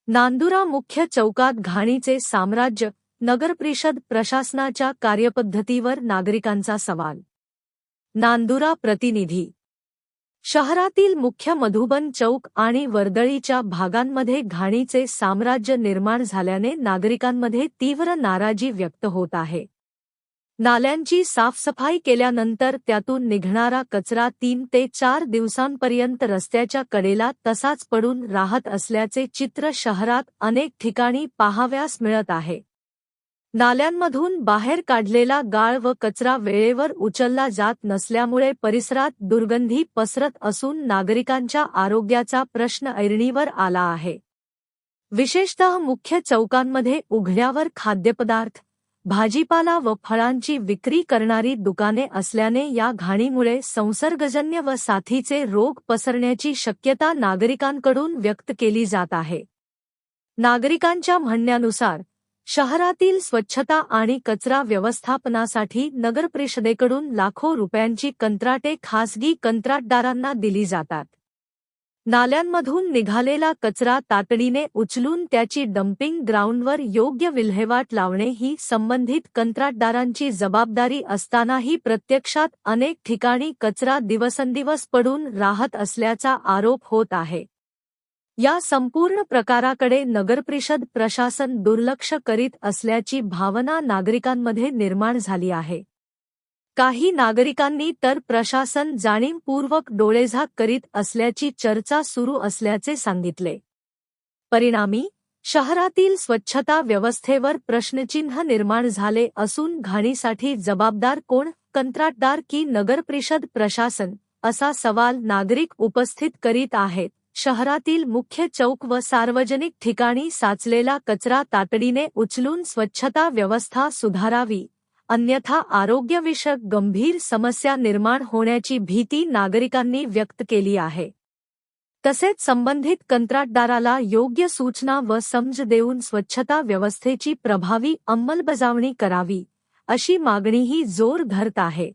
नांदुरा मुख्य चौकात घाणीचे साम्राज्य, नगरपरिषद प्रशासनाच्या कार्यपद्धतीवर नागरिकांचा सवाल. नांदुरा प्रतिनिधी. शहरातील मुख्य मधुबन चौक आणि वर्दळीच्या भागांमध्ये घाणीचे साम्राज्य निर्माण झाल्याने नागरिकांमध्ये तीव्र नाराजी व्यक्त होत आहे. नाल्यांची साफसफाई केल्यानंतर त्यातून निघणारा कचरा 3 ते 4 दिवसांपर्यंत रस्त्याच्या कडेला तसाच पडून राहत असल्याचे चित्र शहरात अनेक ठिकाणी पाहावयास मिळत आहे. नाल्यांमधून बाहेर काढलेला गाळ व कचरा वेळेवर उचलला जात नसल्यामुळे परिसरात दुर्गंधी पसरत असून नागरिकांच्या आरोग्याचा प्रश्न ऐरणीवर आला आहे. विशेषतः मुख्य चौकांमध्ये उघड्यावर खाद्यपदार्थ, भाजीपाला व फळांची विक्री करणारी दुकाने असल्याने या घाणीमुळे संसर्गजन्य व साथीचे रोग पसरण्याची शक्यता नागरिकांकडून व्यक्त केली जात आहे. नागरिकांच्या म्हणण्यानुसार शहरातील स्वच्छता आणि कचरा व्यवस्थापनासाठी नगरपरिषदेकडून लाखो रुपयांची कंत्राटे खासगी कंत्राटदारांना दिली जातात. नाल्यांमधून निघालेला कचरा तातडीने उचलून त्याची डम्पिंग ग्राउंडवर योग्य विल्हेवाट लावणे ही संबंधित कंत्राटदारांची जबाबदारी असतानाही प्रत्यक्षात अनेक ठिकाणी कचरा दिवसेंदिवस पडून राहत असल्याचा आरोप होत आहे. या संपूर्ण प्रकाराकडे नगरपरिषद प्रशासन दुर्लक्ष करीत असल्याची भावना नागरिकांमध्ये निर्माण झाली आहे. काही नागरिकांनी तर प्रशासन जाणीवपूर्वक डोळेझाक करीत असल्याची चर्चा सुरू असल्याचे सांगितले. परिणामी शहरातील स्वच्छता व्यवस्थेवर प्रश्नचिन्ह निर्माण झाले असून घाणीसाठी जबाबदार कोण, कंत्राटदार की नगरपरिषद प्रशासन, असा सवाल नागरिक उपस्थित करीत आहेत. शहरातील मुख्य चौक व सार्वजनिक ठिकाणी साचलेला कचरा तातडीने उचलून स्वच्छता व्यवस्था सुधारावी, अन्यथा आरोग्यविषयक गंभीर समस्या निर्माण होण्याची भीती नागरिकांनी व्यक्त केली आहे. तसेच संबंधित कंत्राटदाराला योग्य सूचना व समज देऊन स्वच्छता व्यवस्थेची प्रभावी अंमलबजावणी करावी, अशी मागणीही जोर धरत आहे.